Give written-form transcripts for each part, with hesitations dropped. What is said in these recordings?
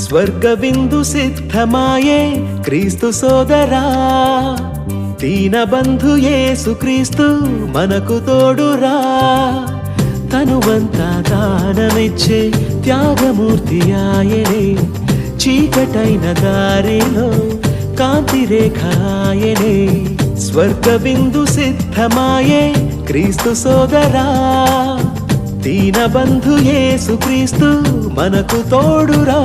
స్వర్గ విందు సిద్ధమాయే క్రీస్తు సోదరా, దీనబంధు యేసు క్రీస్తు మనకు తోడురా. తనువంతా దానమిచ్చే త్యాగమూర్తి ఆయనే, చీకటైన దారిలో కాంతి రేఖ ఆయనే. స్వర్గ విందు సిద్ధమాయే క్రీస్తు సోదరా, దీనబంధు యేసు క్రీస్తు మనకు తోడురా.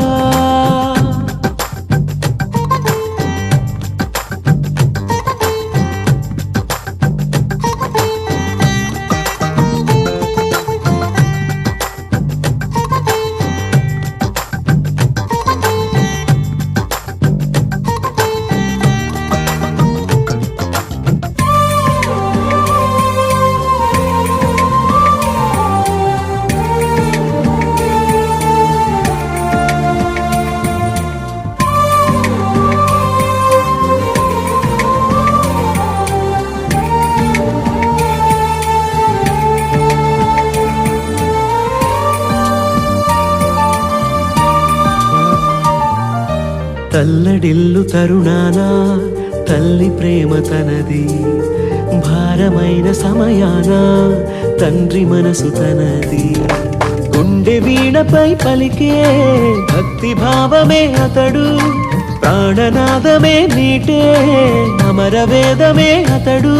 తల్లడిల్లు తరుణానా తల్లి ప్రేమ తనది, భారమైన సమయాన తండ్రి మనసు తనది. గుండె వీణపై పలికే భక్తి భావమే అతడు, ప్రాణనాదమే నీటే అమరవేదమే అతడు.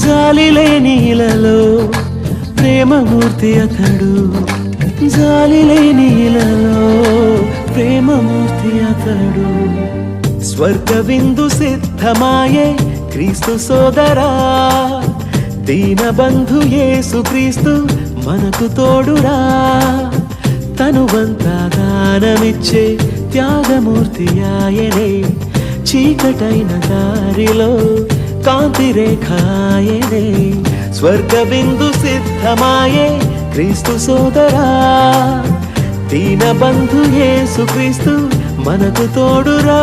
జాలి లేని ఇలలో ప్రేమమూర్తి అతడు, జాలి లేని ఇలలో ప్రేమమూర్తి అతడు. స్వర్గ విందు సిద్ధమాయే క్రీస్తు సోదరా, దీనబంధు యేసు క్రీస్తు మనకు తోడురా. తనువంతా దానమిచ్చే త్యాగమూర్తి ఆయనే, చీకటైన దారిలో కాంతి రేఖ ఆయనే. స్వర్గ విందు సిద్ధమాయే క్రీస్తు సోదరా, దీనబంధు యేసు క్రీస్తు మనకు తోడురా.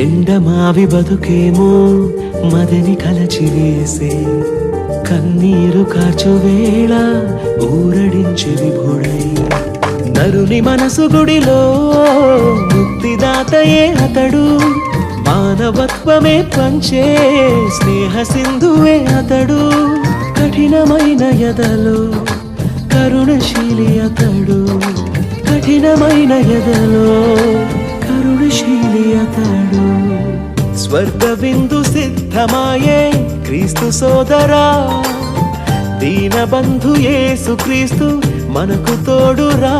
ఎండమావి బతుకేమో మదిని కలచివేసే, కన్నీరు కార్చువేళ ఊరడించే విభుడై. నరుని మనసు గుడిలో ముక్తిదాతయే అతడు, మానవత్వమే పంచే స్నేహ సింధువే అతడు. కఠినమైన ఎదలో కరుణశీలి అతడు, కఠినమైన ఎదలో కరుణశీలి అతడు. స్వర్గ విందు సిద్ధమాయే క్రీస్తు సోదరా, దీనబంధు యేసు క్రీస్తు మనకు తోడురా.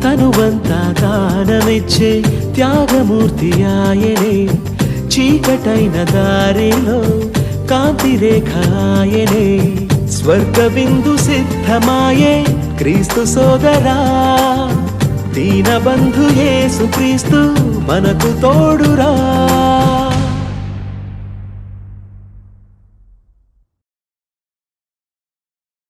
తనువంతా దానమిచ్చే త్యాగమూర్తి ఆయనే, చీకటైన దారిలో కాంతి రేఖ ఆయనే. స్వర్గ విందు సిద్ధమాయే క్రీస్తు సోదరా, దీనబంధు యేసు క్రీస్తు మనకు తోడురా.